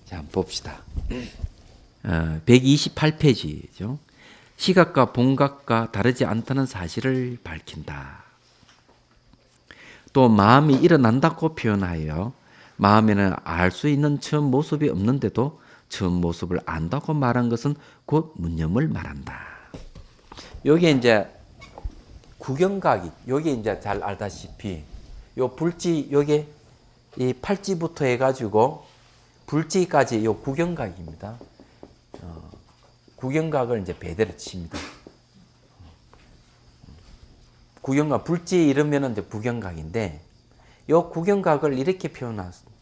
자, 한번 봅시다. 128페이지죠. 시각과 본각과 다르지 않다는 사실을 밝힌다. 또 마음이 일어난다고 표현하여 마음에는 알 수 있는 처음 모습이 없는데도 처음 모습을 안다고 말한 것은 곧 무념을 말한다. 여기 이제 구경각이 여기 이제 잘 알다시피 요 불지 여기 이 팔지부터 해가지고 불지까지 요 구경각입니다. 구경각을 이제 배대로 칩니다. 구경각 불지 이러면은 이제 구경각인데 요 구경각을 이렇게 표현했습니다.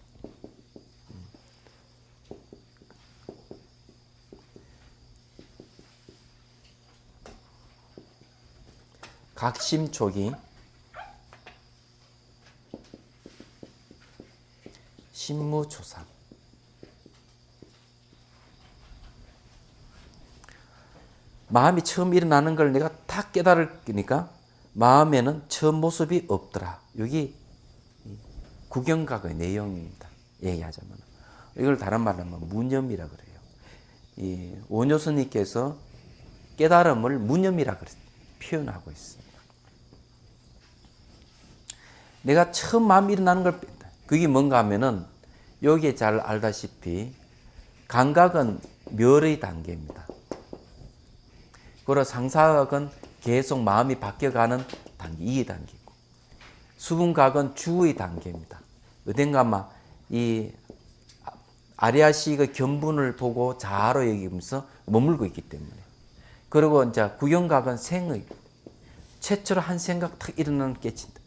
각심초기 신무초상 마음이 처음 일어나는 걸 내가 다 깨달으니까 마음에는 처음 모습이 없더라. 여기 구경각의 내용입니다. 얘기하자면 이걸 다른 말로 하면 무념이라 그래요. 이 원효스님께서 깨달음을 무념이라 표현하고 있습니다. 내가 처음 마음이 일어나는 걸 뺀다. 그게 뭔가 하면은 여기에 잘 알다시피 감각은 멸의 단계입니다. 그리고 상사각은 계속 마음이 바뀌어가는 단계, 이의 단계고 수분각은 주의 단계입니다. 어딘가마 이 아리아식의 견분을 보고 자아로 여기면서 머물고 있기 때문에 그리고 이제 구경각은 생의 최초로 한 생각 탁 일어나는 깨친다.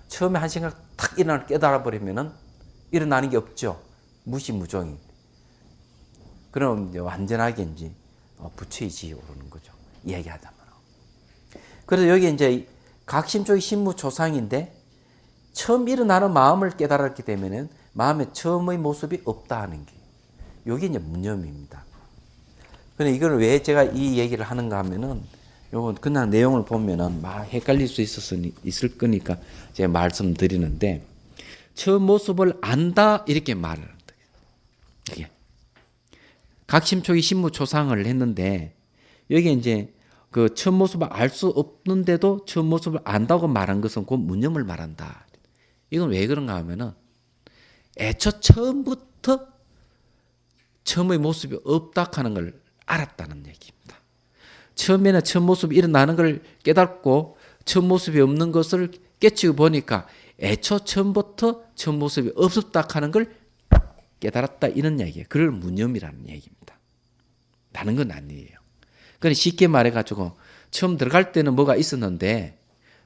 처음에 한 생각 탁 일어나는 깨달아 버리면은 일어나는 게 없죠. 무시무종이. 그럼 이제 완전하게 이제 부처의 지에 오르는 거죠. 이야기하자면. 그래서 여기 이제 각심 쪽이 신무초상인데 처음 일어나는 마음을 깨달았기 때문에 마음에 처음의 모습이 없다 하는 게 여기 이제 무념입니다. 근데 이걸 왜 제가 이 얘기를 하는가 하면은 요건 그냥 내용을 보면은 막 헷갈릴 수 있을 거니까 제가 말씀드리는데 처음 모습을 안다 이렇게 말을 한다. 이게 각심초기 신무초상을 했는데 여기 이제 그 처음 모습을 알 수 없는데도 처음 모습을 안다고 말한 것은 곧 무념을 말한다. 이건 왜 그런가 하면은 애초 처음부터 처음의 모습이 없다 하는 걸 알았다는 얘기입니다. 처음에는 처음 모습이 일어나는 걸 깨닫고 처음 모습이 없는 것을 깨치고 보니까 애초 처음부터 처음 모습이 없었다 하는 걸 깨달았다 이런 얘기예요. 그걸 무념이라는 얘기입니다. 다른 건 아니에요. 그러니까 쉽게 말해가지고 처음 들어갈 때는 뭐가 있었는데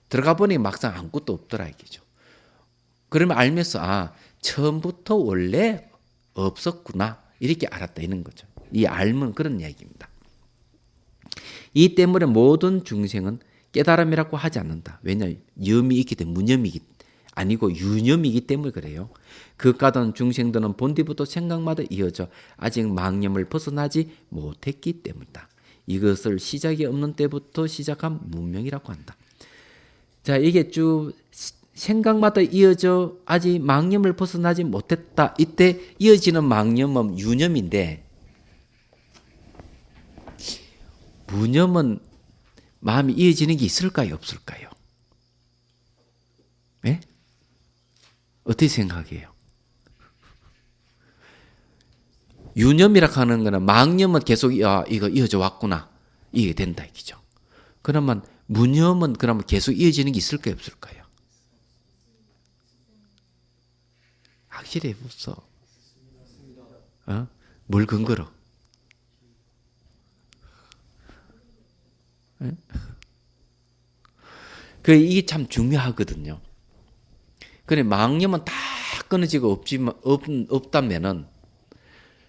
들어가 보니 막상 아무것도 없더라 이거죠. 그러면 알면서 처음부터 원래 없었구나 이렇게 알았다 이런 거죠. 이 알면 그런 얘기입니다. 이 때문에 모든 중생은 깨달음이라고 하지 않는다. 왜냐하면 염이 있기 때문에 무념이기 아니고 유념이기 때문에 그래요. 그까던 중생들은 본디부터 생각마다 이어져 아직 망념을 벗어나지 못했기 때문이다. 이것을 시작이 없는 때부터 시작한 문명이라고 한다. 자, 이게 쭉 생각마다 이어져 아직 망념을 벗어나지 못했다. 이때 이어지는 망념은 유념인데 무념은 마음이 이어지는 게 있을까요? 없을까요? 네? 어떻게 생각해요? 유념이라고 하는 거는 망념은 계속 이거 이어져 왔구나. 이게 된다 이거죠. 그러면 무념은 그러면 계속 이어지는 게 있을까요? 없을까요? 확실히 없어. 뭘 근거로? 이게 참 중요하거든요. 그래 망념은 다 끊어지고 없다면은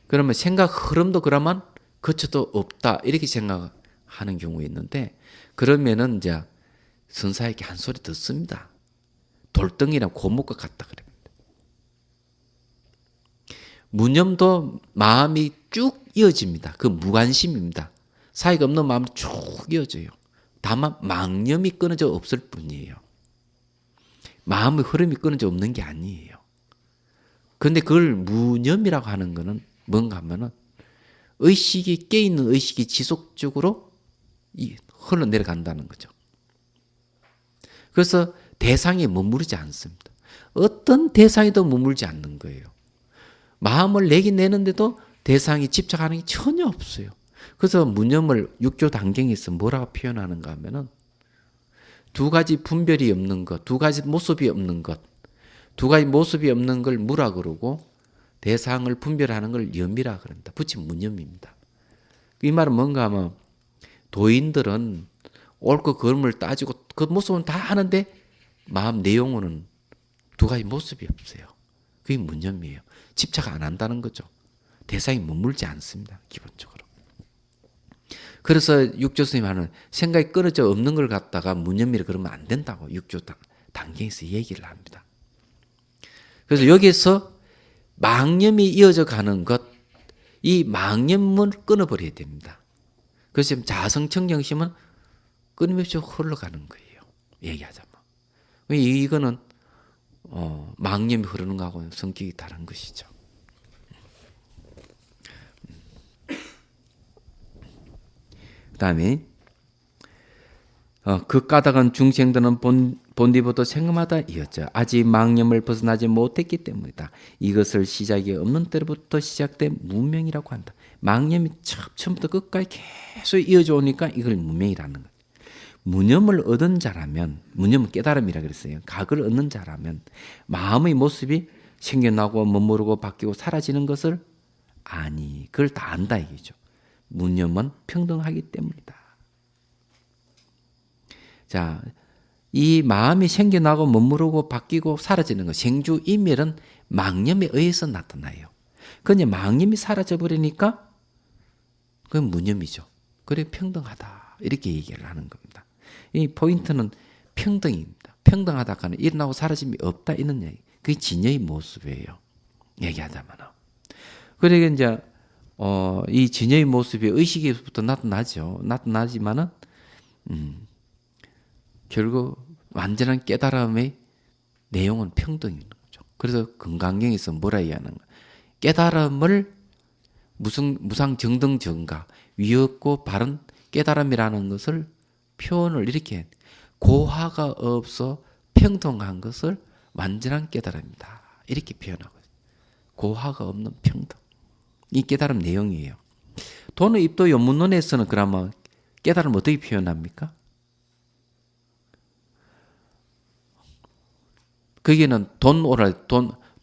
그러면 생각 흐름도 그러면 거쳐도 없다 이렇게 생각하는 경우가 있는데 그러면은 이제 선사에게 한 소리 듣습니다. 돌덩이랑 고목과 같다 그럽니다. 무념도 마음이 쭉 이어집니다. 그 무관심입니다. 사이가 없는 마음이 쭉 이어져요. 다만 망념이 끊어져 없을 뿐이에요. 마음의 흐름이 끊어져 없는 게 아니에요. 그런데 그걸 무념이라고 하는 것은 뭔가 하면은 의식이 깨있는 의식이 지속적으로 흘러내려간다는 거죠. 그래서 대상에 머무르지 않습니다. 어떤 대상에도 머물지 않는 거예요. 마음을 내긴 내는데도 대상이 집착하는 게 전혀 없어요. 그래서 무념을 육조 단경에서 뭐라고 표현하는가 하면은 두 가지 분별이 없는 것, 두 가지 모습이 없는 것, 두 가지 모습이 없는 걸 무라 그러고 대상을 분별하는 걸 염이라 그럽니다. 붙인 무념입니다. 이 말은 뭔가 하면 도인들은 옳고 그름을 따지고 그 모습은 다 하는데 마음 내용은 두 가지 모습이 없어요. 그게 무념이에요. 집착 안 한다는 거죠. 대상이 머물지 않습니다. 기본적으로. 그래서 육조 스님 하는 생각이 끊어져 없는 걸 갖다가 무념이라 그러면 안 된다고 육조 단계에서 얘기를 합니다. 그래서 여기서 망념이 이어져 가는 것, 이 망념을 끊어버려야 됩니다. 그래서 지금 자성청정심은 끊임없이 흘러가는 거예요. 얘기하자면. 이거는 망념이 흐르는 거하고는 성격이 다른 것이죠. 그 다음에 그 까닭은 중생들은 본디부터 생음하다 이었죠. 아직 망념을 벗어나지 못했기 때문이다. 이것을 시작이 없는 때로부터 시작된 무명이라고 한다. 망념이 처음부터 끝까지 계속 이어져 오니까 이걸 무명이라는 거예요. 무념을 얻은 자라면, 무념은 깨달음이라 그랬어요. 각을 얻는 자라면 마음의 모습이 생겨나고 머무르고 바뀌고 사라지는 것을 아니, 그걸 다 안다 이거죠. 무념은 평등하기 때문이다. 자, 이 마음이 생겨나고 머무르고 바뀌고 사라지는 것, 생주이멸은 망념에 의해서 나타나요. 그런데 망념이 사라져버리니까 그건 무념이죠. 그래 평등하다 이렇게 얘기를 하는 겁니다. 이 포인트는 평등입니다. 평등하다가는 일어나고 사라짐이 없다 이런 얘기. 그게 진여의 모습이에요. 얘기하자면. 그러니까 이제 이 진여의 모습이 의식에서부터 나타나죠. 나타나지만은 결국 완전한 깨달음의 내용은 평등인 거죠. 그래서 금강경에서 뭐라 얘기하는가? 깨달음을 무상정등정가 위없고 바른 깨달음이라는 것을 표현을 이렇게 고화가 없어 평등한 것을 완전한 깨달음이다. 이렇게 표현하거든요. 고화가 없는 평등. 이 깨달음 내용이에요. 돈의 입도 연문론에서는 그러면 깨달음을 어떻게 표현합니까? 거기는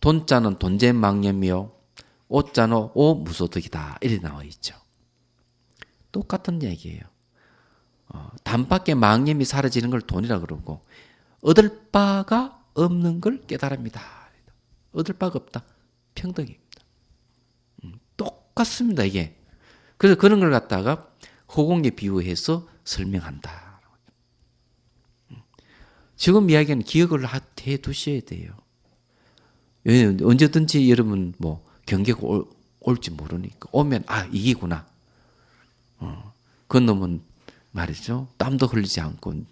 돈자는 돈재망념이요. 오자는 오무소득이다. 이렇게 나와 있죠. 똑같은 얘기예요. 단밖에 망념이 사라지는 걸 돈이라 그러고 얻을 바가 없는 걸 깨달음이다. 얻을 바가 없다. 평등입니다. 똑같습니다. 이게. 그래서 그런 걸 갖다가 허공에 비유해서 설명한다. 지금 이야기는 기억을 해 두셔야 돼요. 왜냐면 언제든지 여러분 뭐 경계가 올지 모르니까 오면 이기구나. 그 놈은 말이죠. 땀도 흘리지 않고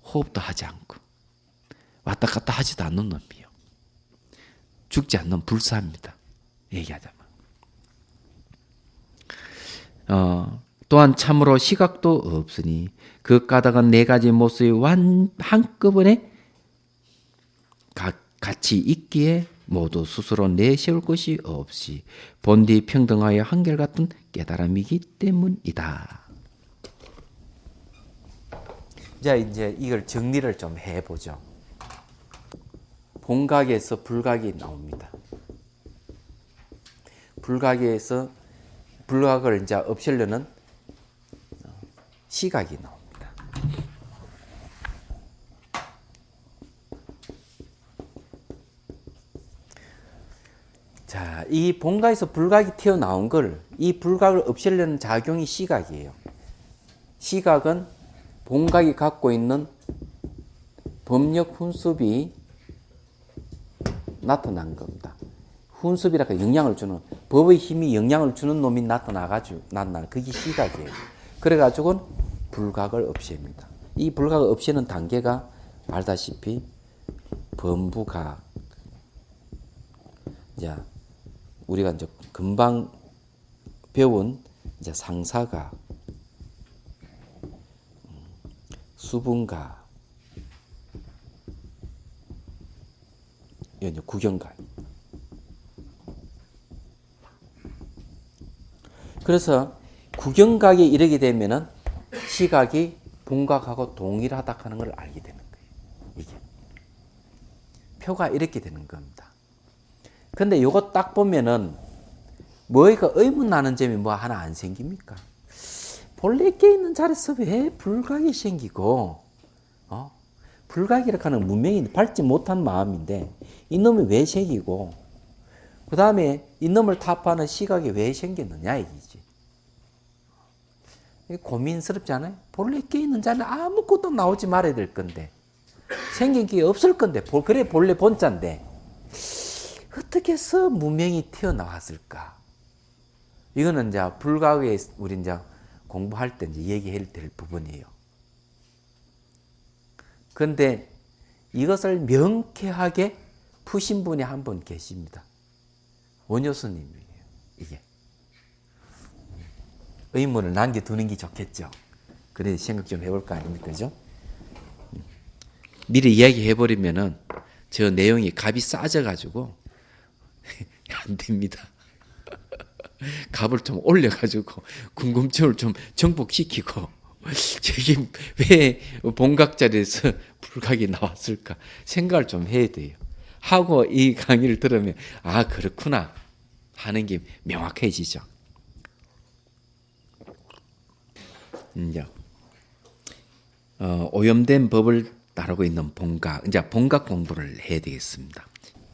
호흡도 하지 않고 왔다 갔다 하지도 않는 놈이요. 죽지 않는 불사입니다. 얘기하자면. 또한 참으로 시각도 없으니 그 까닭은 네 가지 모습이 한꺼번에 같이 있기에 모두 스스로 내세울 것이 없이 본디 평등하여 한결같은 깨달음이기 때문이다. 자, 이제 이걸 정리를 좀 해보죠. 본각에서 불각이 나옵니다. 불각에서 불각을 이제 없애려는 시각이 나옵니다. 자, 이 본각에서 불각이 튀어나온 걸, 이 불각을 없애려는 작용이 시각이에요. 시각은 본각이 갖고 있는 법력 훈습이 나타난 겁니다. 훈습이라고 영향을 주는, 법의 힘이 영향을 주는 놈이 나타나가지고, 그게 시각이에요. 그래가지고 불각을 없앱니다. 이 불각을 없애는 단계가 알다시피 범부각, 우리가 이제 금방 배운 이제 상사가, 수분가, 이제 구경가. 그래서 구경각에 이르게 되면은 시각이 본각하고 동일하다 하는 걸 알게 되는 거예요. 이게 표가 이렇게 되는 겁니다. 근데 요거 딱 보면은 뭐가 의문 나는 점이 뭐 하나 안 생깁니까? 본래 깨 있는 자리에서 왜 불각이 생기고, 불각이라고 하는 문명이 밟지 못한 마음인데 이놈이 왜 생기고, 그 다음에 이놈을 타파하는 시각이 왜 생겼느냐 이기지. 고민스럽지 않아요? 본래 깨 있는 자리에 아무것도 나오지 말아야 될 건데, 생긴 게 없을 건데, 그래 본래 본자인데 어떻게 해서 문명이 튀어나왔을까? 이거는 이제 불가에 우리 이제 공부할 때 이제 얘기해야 될 부분이에요. 그런데 이것을 명쾌하게 푸신 분이 한 분 계십니다. 원효 스님이에요. 이게 의문을 남겨두는 게 좋겠죠. 그래 생각 좀 해볼 거 아닙니까, 그죠? 미리 이야기해버리면은 저 내용이 값이 싸져가지고 안 됩니다. 값을 좀 올려가지고 궁금증을 좀 정복시키고 저게 왜 본각 자리에서 불각이 나왔을까 생각을 좀 해야 돼요. 하고 이 강의를 들으면 아 그렇구나 하는 게 명확해지죠. 오염된 법을 다루고 있는 본각, 이제 본각 공부를 해야 되겠습니다.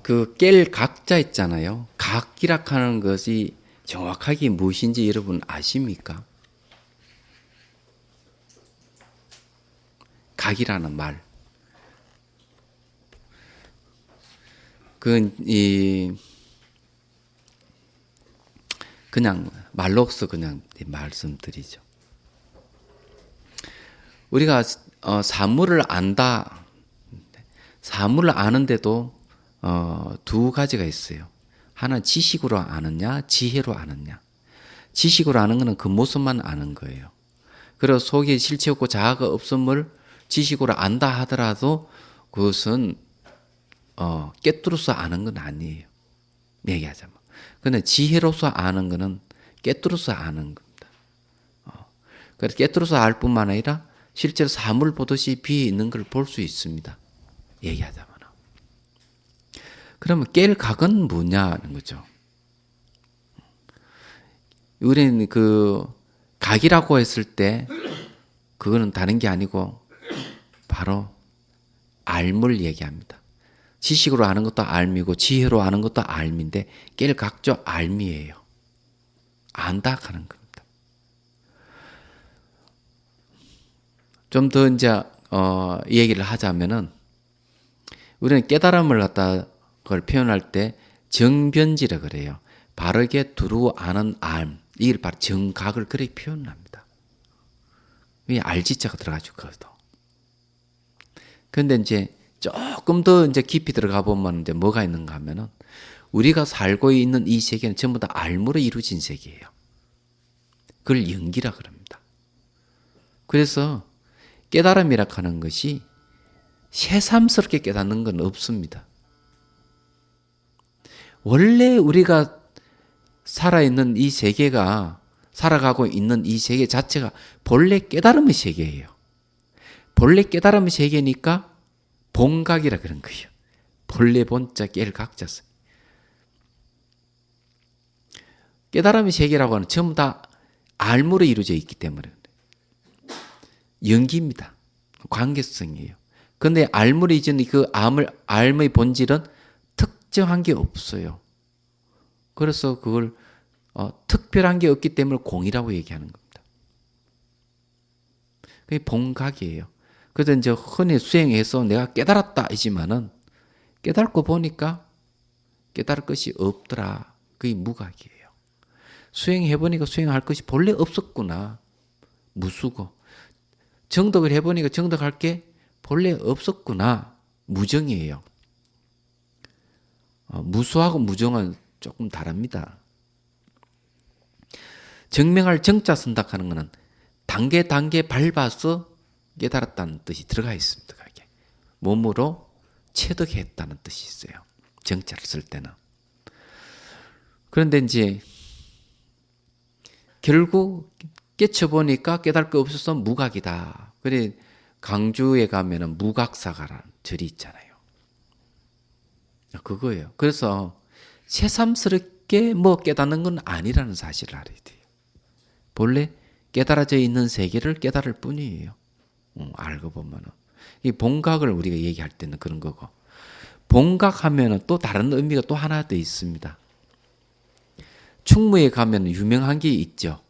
그 깰 각자 있잖아요. 각이라 하는 것이 정확하게 무엇인지 여러분 아십니까? 각이라는 말. 그냥 말로서 그냥 말씀드리죠. 우리가 사물을 안다. 사물을 아는데도 두 가지가 있어요. 하나는 지식으로 아느냐, 지혜로 아느냐. 지식으로 아는 것은 그 모습만 아는 거예요. 그리고 속에 실체 없고 자아가 없음을 지식으로 안다 하더라도 그것은 깨뚫어서 아는 건 아니에요. 얘기하자면. 근데 지혜로서 아는 것은 깨뚫어서 아는 겁니다. 그래서 깨뚫어서 알 뿐만 아니라 실제로 사물 보듯이 비에 있는 걸 볼 수 있습니다. 얘기하자면. 그러면 깰 각은 뭐냐는 거죠. 우리는 그 각이라고 했을 때 그거는 다른 게 아니고 바로 알물 얘기합니다. 지식으로 아는 것도 알미고 지혜로 아는 것도 알미인데 깰 각조 알미예요. 안다 하는 겁니다. 좀 더 이제 얘기를 하자면은 우리는 깨달음을 갖다 그걸 표현할 때 정변지라 그래요. 바르게 두루 아는 알. 이걸 바로 정각을 그렇게 표현합니다. 왜 알지자가 들어가지고 그것도. 그런데 이제 조금 더 이제 깊이 들어가 보면 이제 뭐가 있는가 하면은 우리가 살고 있는 이 세계는 전부 다 알무로 이루어진 세계예요. 그걸 연기라 그럽니다. 그래서 깨달음이라 하는 것이 새삼스럽게 깨닫는 건 없습니다. 원래 우리가 살아있는 이 세계가, 살아가고 있는 이 세계 자체가 본래 깨달음의 세계예요. 본래 깨달음의 세계니까 본각이라 그런 거예요. 본래 본자 깰 각자서. 깨달음의 세계라고 하는 전부 다 알무로 이루어져 있기 때문에 연기입니다. 관계성이에요. 그런데 알무로 이전 그 알의 본질은 특정한 게 없어요. 그래서 그걸 특별한 게 없기 때문에 공이라고 얘기하는 겁니다. 그게 본각이에요. 그래서 이제 흔히 수행해서 내가 깨달았다 이지만은 깨달고 보니까 깨달을 것이 없더라. 그게 무각이에요. 수행해 보니까 수행할 것이 본래 없었구나. 무수고. 정덕을 해 보니까 정덕할 게 본래 없었구나. 무정이에요. 무수하고 무정은 조금 다릅니다. 증명할 정자 쓴다 하는 것은 단계 밟아서 깨달았다는 뜻이 들어가 있습니다. 그게. 몸으로 체득했다는 뜻이 있어요. 정자를 쓸 때는. 그런데 이제 결국 깨쳐보니까 깨달을 거 없어서 무각이다. 그래 강주에 가면은 무각사가라는 절이 있잖아요. 그거예요. 그래서 새삼스럽게 뭐 깨닫는 건 아니라는 사실을 알아야 돼요. 본래 깨달아져 있는 세계를 깨달을 뿐이에요. 알고 보면은. 이 본각을 우리가 얘기할 때는 그런 거고. 본각하면은 또 다른 의미가 또 하나 더 있습니다. 충무에 가면 유명한 게 있죠.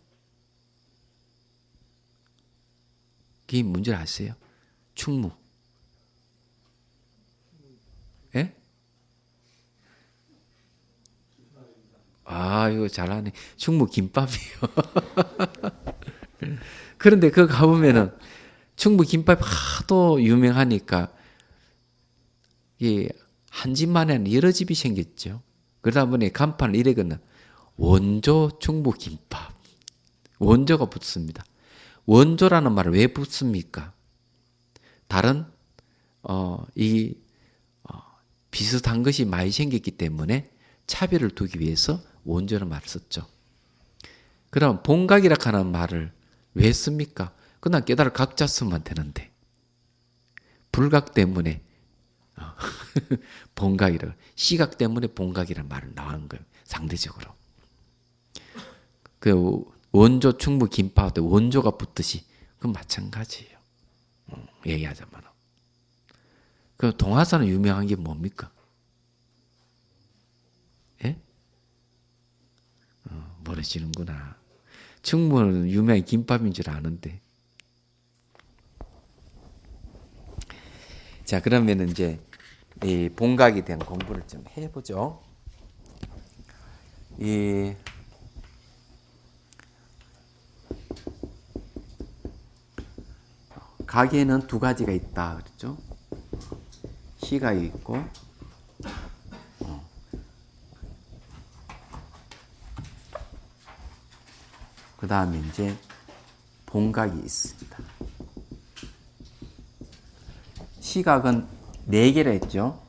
그게 뭔지 아세요? 충무. 예? 아, 이거 잘하네. 충무 김밥이요. 그런데 그거 가보면은 충무 김밥 하도 유명하니까 이 한 집만에는 여러 집이 생겼죠. 그러다 보니 간판을 이래거든. 원조 충무 김밥. 원조가 붙습니다. 원조라는 말을 왜 붙습니까? 다른 비슷한 것이 많이 생겼기 때문에 차별을 두기 위해서 원조라는 말을 썼죠. 그럼 본각이라 하는 말을 왜 씁니까? 그냥 깨달을 각자 쓰면 되는데 불각 때문에 본각이라 시각 때문에 본각이라는 말을 나온 거예요. 상대적으로. 그 원조 충무 김밥도 원조가 붙듯이 그건 마찬가지예요. 얘기하자면. 그 동화사는 유명한 게 뭡니까? 예? 모르시는구나. 충무는 유명한 김밥인 줄 아는데. 자, 그러면 이제 이 본각에 대한 공부를 좀 해보죠. 이 각에는 두 가지가 있다 그랬죠. 시가 있고 그 다음에 이제 본각이 있습니다. 시각은 네 개라 했죠.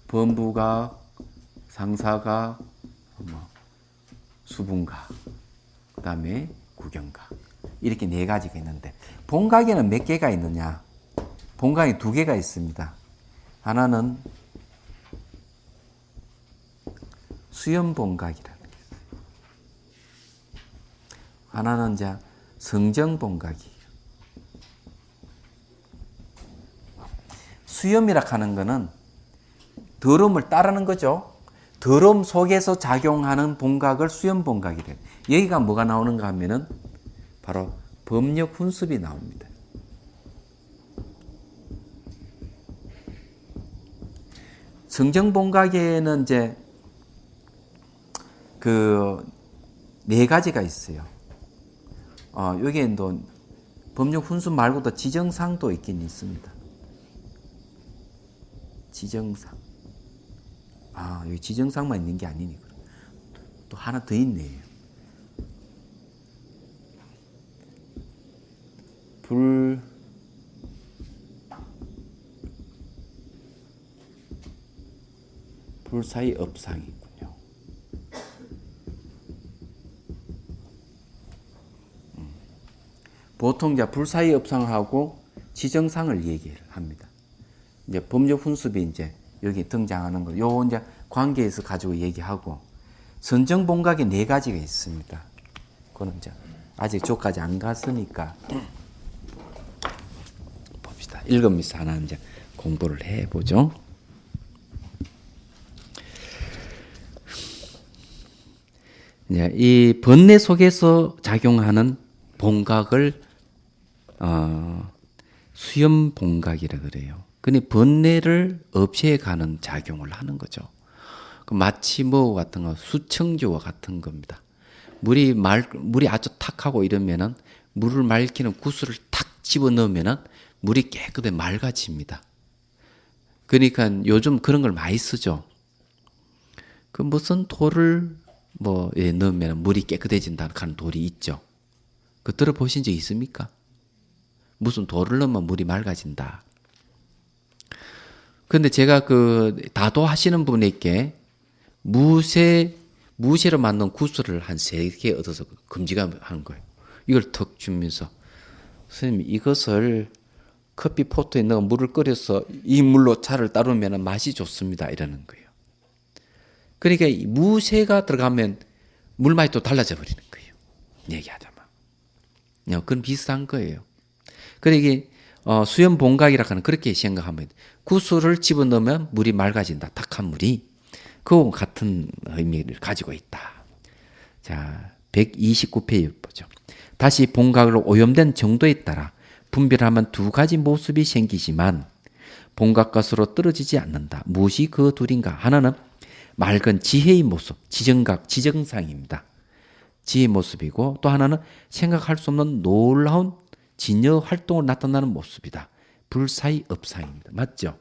범부각, 상사각, 수분각, 그 다음에 구경각. 이렇게 네 가지가 있는데 본각에는 몇 개가 있느냐? 본각이 두 개가 있습니다. 하나는 수염본각이라는 게 있어요. 하나는 이제 성정본각이에요. 수염이라 하는 거는 더러움을 따르는 거죠. 더러움 속에서 작용하는 본각을 수염본각이래요. 여기가 뭐가 나오는가 하면은 바로 법력 훈습이 나옵니다. 성정본각에는 이제 그 네 가지가 있어요. 여기에 또 법력 훈습 말고도 지정상도 있긴 있습니다. 지정상. 여기 지정상만 있는 게 아니니. 또 하나 더 있네요. 불사의 업상이 있군요. 보통 이제 불사의 업상하고 지정상을 얘기를 합니다. 이제 법력 훈습이 이제 여기 등장하는 거, 요 이제 관계에서 가지고 얘기하고 선정본각이 네 가지가 있습니다. 그거는 이제 아직 저까지 안 갔으니까 봅시다. 읽으면서 하나 이제 공부를 해보죠. 이제 이 번뇌 속에서 작용하는 본각을 수염본각이라 그래요. 근데 번뇌를 없애가는 작용을 하는 거죠. 마치 뭐 같은 거 수청주와 같은 겁니다. 물이 아주 탁하고 이러면은 물을 맑히는 구슬을 탁 집어 넣으면은 물이 깨끗하게 맑아집니다. 그러니까 요즘 그런 걸 많이 쓰죠. 그 무슨 돌을 뭐 넣으면 물이 깨끗해진다는 하는 돌이 있죠. 그 들어보신 적 있습니까? 무슨 돌을 넣으면 물이 맑아진다. 근데 제가 그 다도 하시는 분에게 무쇠로 만든 구슬을 한 3개 얻어서 금지가 하는 거예요. 이걸 턱 주면서 선생님 이것을 커피 포트에 넣어 물을 끓여서 이 물로 차를 따르면 맛이 좋습니다. 이러는 거예요. 그러니까 무쇠가 들어가면 물 맛이 또 달라져 버리는 거예요. 얘기하자면. 그건 비슷한 거예요. 그러니까 수염 봉각이라 하는 그렇게 생각하면 구슬을 집어넣으면 물이 맑아진다. 탁한 물이. 그와 같은 의미를 가지고 있다. 자, 129페이지 보죠. 다시 봉각으로 오염된 정도에 따라 분별하면 2가지 모습이 생기지만 봉각가스로 떨어지지 않는다. 무엇이 그 둘인가? 하나는 맑은 지혜의 모습, 지정각, 지정상입니다. 지혜의 모습이고 또 하나는 생각할 수 없는 놀라운 진여 활동으로 나타나는 모습이다. 불사의 업상입니다. 맞죠?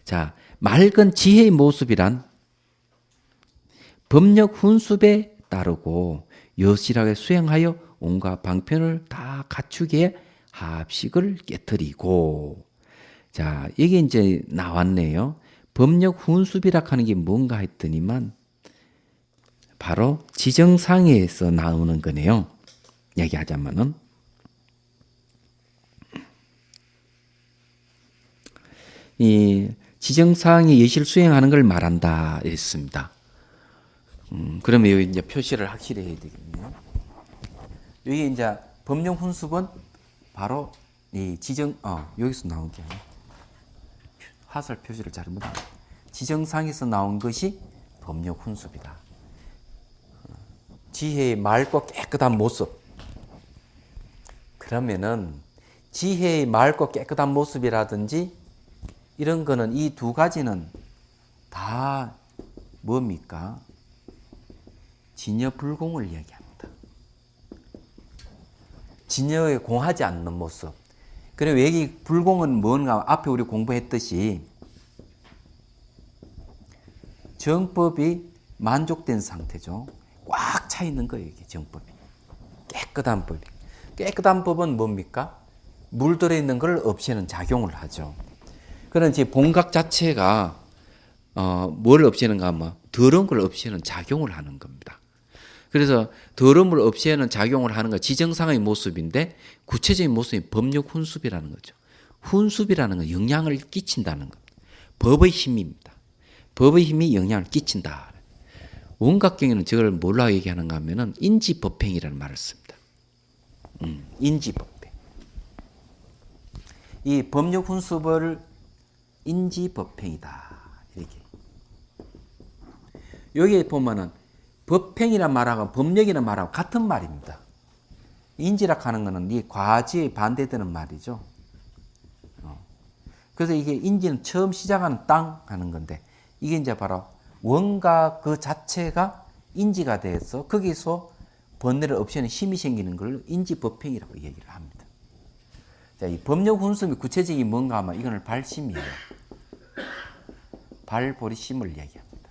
자, 맑은 지혜의 모습이란 법력 훈습에 따르고 여실하게 수행하여 온갖 방편을 다 갖추기에 합식을 깨뜨리고. 자, 이게 이제 나왔네요. 법력 훈습이라 하는 게 뭔가 했더니만 바로 지정상에서 나오는 거네요. 얘기하자면은 이 지정상의 예시를 수행하는 걸 말한다 했습니다. 그러면 여기 이제 표시를 확실히 해야 되겠네요. 여기 이제 법령 훈습은 바로 이 여기서 나온 게 아니에요. 화살 표시를 잘못한 지정상에서 나온 것이 법령 훈습이다. 지혜의 맑고 깨끗한 모습. 그러면은 지혜의 맑고 깨끗한 모습이라든지 이런 거는 이 2가지는 다 뭡니까? 진여불공을 얘기합니다. 진여에 공하지 않는 모습. 그리고 여기 불공은 뭔가 앞에 우리 공부했듯이 정법이 만족된 상태죠. 꽉 차 있는 거예요. 이게 정법이. 깨끗한 법이. 깨끗한 법은 뭡니까? 물 들어있는 걸 없애는 작용을 하죠. 그런지 봉각 자체가 뭘 없애는가 하면 더러운 걸 없애는 작용을 하는 겁니다. 그래서 더러움을 없애는 작용을 하는 건 지정상의 모습인데 구체적인 모습이 법력 훈습이라는 거죠. 훈습이라는 건 영향을 끼친다는 겁니다. 법의 힘입니다. 법의 힘이 영향을 끼친다. 원각경에는 저걸 뭘로 얘기하는가 하면은 인지법행이라는 말을 씁니다. 인지법행. 이 법력 훈습을 인지법행이다. 이렇게. 여기에 보면은 법행이란 말하고 법력이란 말하고 같은 말입니다. 인지락 하는 것은 이 과지에 반대되는 말이죠. 그래서 이게 인지는 처음 시작하는 땅 하는 건데 이게 이제 바로 원각 그 자체가 인지가 돼서 거기서 번뇌를 없애는 힘이 생기는 걸 인지법행이라고 얘기를 합니다. 자, 이 법력 훈습이 구체적인 뭔가 하면 이거는 발심이에요. 발보리심을 얘기합니다.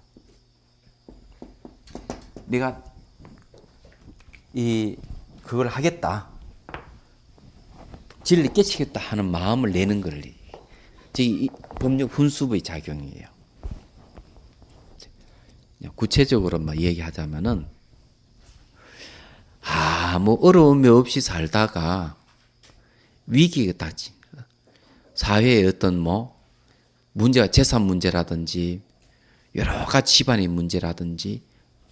내가 그걸 하겠다. 진리를 깨치겠다 하는 마음을 내는 걸 이 법력 훈습의 작용이에요. 구체적으로 얘기하자면은 아무 어려움이 없이 살다가 위기가 닥친 사회의 어떤 문제가 재산 문제라든지 여러 가지 집안의 문제라든지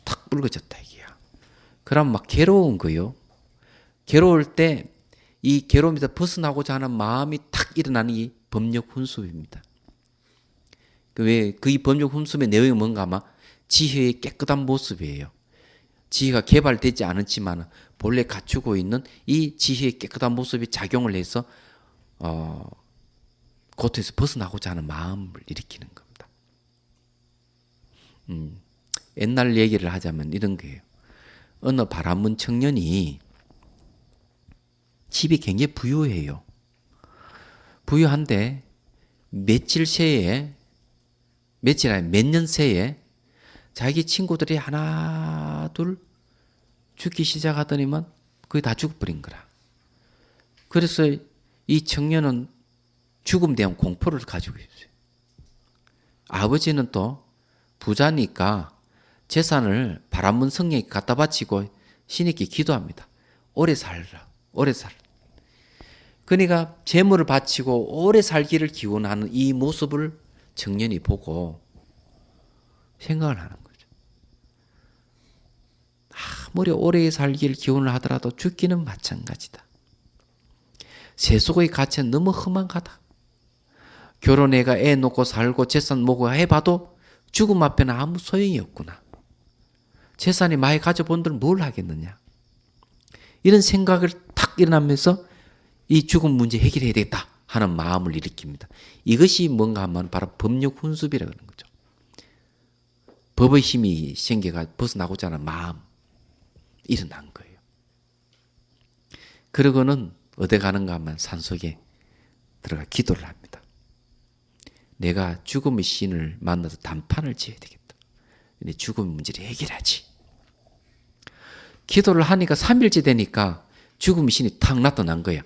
탁 불거졌다 이게야. 그럼 막 괴로운 거요. 괴로울 때 이 괴로움에서 벗어나고자 하는 마음이 탁 일어나는 이 법력 훈습입니다. 왜 그 법력 훈습의 내용이 뭔가 아마 지혜의 깨끗한 모습이에요. 지혜가 개발되지 않았지만 본래 갖추고 있는 이 지혜의 깨끗한 모습이 작용을 해서 고통에서 벗어나고자 하는 마음을 일으키는 겁니다. 옛날 얘기를 하자면 이런 거예요. 어느 바람문 청년이 집이 굉장히 부유해요. 부유한데 며칠 새에 며칠 안에 몇 년 새에 자기 친구들이 하나 둘 죽기 시작하더니만 거의 다 죽어버린 거라. 그래서 이 청년은 죽음에 대한 공포를 가지고 있어요. 아버지는 또 부자니까 재산을 바람문 성령에게 갖다 바치고 신에게 기도합니다. 오래 살라, 오래 살라. 그러니까 재물을 바치고 오래 살기를 기원하는 이 모습을 청년이 보고 생각을 하는 거죠. 아무리 오래 살기를 기원을 하더라도 죽기는 마찬가지다. 세속의 가치는 너무 험한가다. 결혼해가 애 놓고 살고 재산 모고 해봐도 죽음 앞에는 아무 소용이 없구나. 재산이 많이 가져본들 뭘 하겠느냐. 이런 생각을 탁 일어나면서 이 죽음 문제 해결해야 되겠다 하는 마음을 일으킵니다. 이것이 뭔가 하면 바로 법력 훈습이라고 하는 거죠. 법의 힘이 생겨가 벗어나고자 하는 마음 일어난 거예요. 그러고는 어디 가는가 하면 산속에 들어가 기도를 합니다. 내가 죽음의 신을 만나서 단판을 지어야 되겠다. 근데 죽음의 문제를 해결하지. 기도를 하니까 3일째 되니까 죽음의 신이 탁 나타난 거야.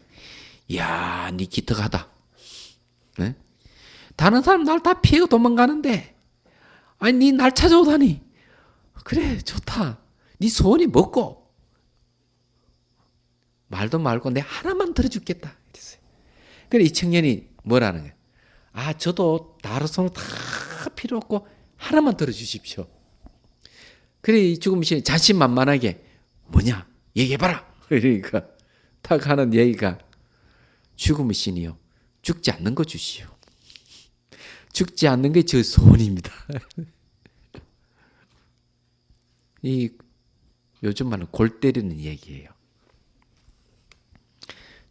이야, 니 기특하다. 네? 다른 사람 날 다 피해가 도망가는데 아니 니 날 찾아오다니. 그래 좋다. 니 소원이 뭐고? 말도 말고 내 하나만 들어주겠다. 이랬어요. 그래 이 청년이 뭐라는 거야. 아 저도 다른 소원 다 필요 없고 하나만 들어주십시오. 그래 이 죽음의 신이 자신만만하게 뭐냐 얘기해봐라. 그러니까 딱 하는 얘기가 죽음의 신이요 죽지 않는 거 주시오. 죽지 않는 게 저 소원입니다. 이 요즘 말로 골 때리는 얘기예요.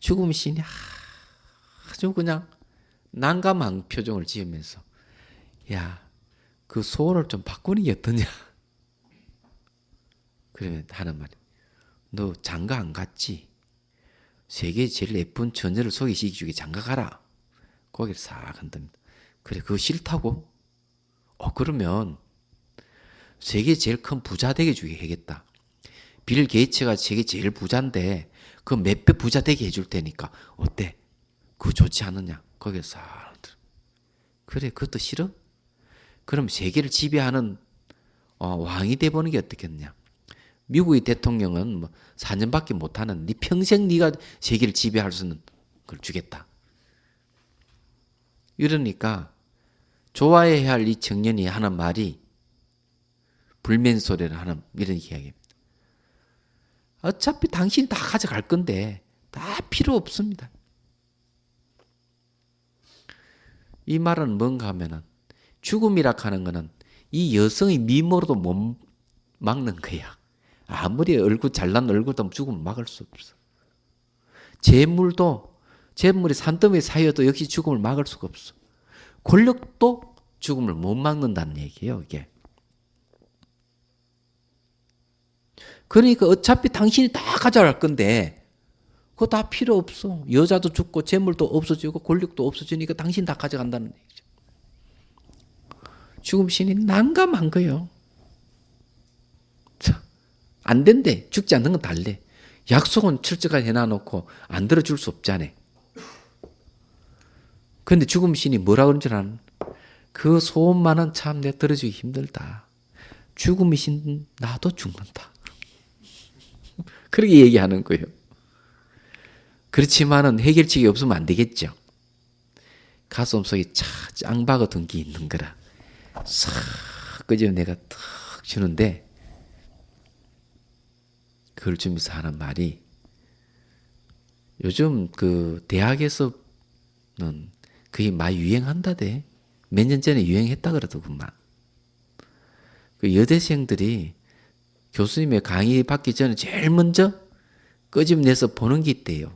죽음의 신이 아주 그냥 난감한 표정을 지으면서 야, 그 소원을 좀 바꾸는 게 어떠냐. 그러면 하는 말이 너 장가 안 갔지? 세계 제일 예쁜 처녀를 소개시켜주게 장가 가라. 고개를 싹 흔듭니다. 그래 그거 싫다고? 그러면 세계 제일 큰 부자 되게 주게 해야겠다. 빌 게이츠가 세계 제일 부자인데 그 몇 배 부자 되게 해줄 테니까 어때? 그거 좋지 않느냐? 거기에 싹 그래 그것도 싫어? 그럼 세계를 지배하는 왕이 돼보는 게 어떻겠느냐? 미국의 대통령은 뭐 4년밖에 못하는 네 평생 네가 세계를 지배할 수 있는 걸 주겠다. 이러니까 좋아해야 할 이 청년이 하는 말이 불면소리를 하는 이런 이야기입니다. 어차피 당신이 다 가져갈 건데 다 필요 없습니다. 이 말은 뭔가 하면은 죽음이라 하는 거는 이 여성의 미모로도 못 막는 거야. 아무리 얼굴 잘난 얼굴도 죽으면 막을 수 없어. 재물이 산더미에 쌓여도 역시 죽음을 막을 수가 없어. 권력도 죽음을 못 막는다는 얘기예요, 이게. 그러니까 어차피 당신이 다 가져갈 건데 그거 다 필요 없어. 여자도 죽고 재물도 없어지고 권력도 없어지니까 당신 다 가져간다는 얘기죠. 죽음 신이 난감한 거예요. 안 된대. 죽지 않는 건 달래. 약속은 철저하게 해놔놓고 안 들어줄 수 없잖아. 그런데 죽음 신이 뭐라 그런 줄 아는? 그 소원만은 참 내가 들어주기 힘들다. 죽음의 신 나도 죽는다. 그렇게 얘기하는 거예요. 그렇지만은 해결책이 없으면 안 되겠죠. 가슴속에 짱박아 둔 게 있는 거라. 싹 끄집어 내가 탁 주는데 그걸 주면서 하는 말이 요즘 그 대학에서는 그게 많이 유행한다대. 몇 년 전에 유행했다 그러더구만. 그 여대생들이 교수님의 강의 받기 전에 제일 먼저 끄집내서 보는 게 있대요.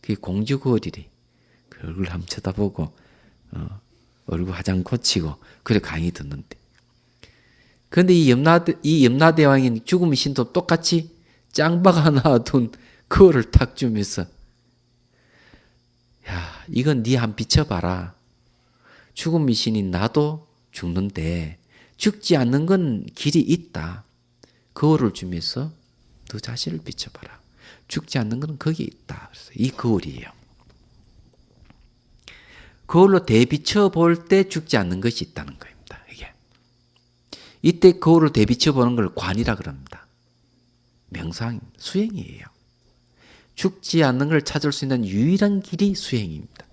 그게 공주거울이래. 그 얼굴 한번 쳐다보고 얼굴 화장 고치고 그래 강의 듣는데. 그런데 이 염라대왕인 죽음의 신도 똑같이 짱박 하나 둔 그거를 탁 주면서 야 이건 네 한 비춰봐라. 죽음의 신인 나도 죽는데 죽지 않는 건 길이 있다. 거울을 주면서 너 자신을 비춰봐라. 죽지 않는 건 거기 있다. 그래서 이 거울이에요. 거울로 대비쳐 볼 때 죽지 않는 것이 있다는 겁니다. 이게. 이때 거울을 대비쳐 보는 걸 관이라 그럽니다. 명상, 수행이에요. 죽지 않는 걸 찾을 수 있는 유일한 길이 수행입니다.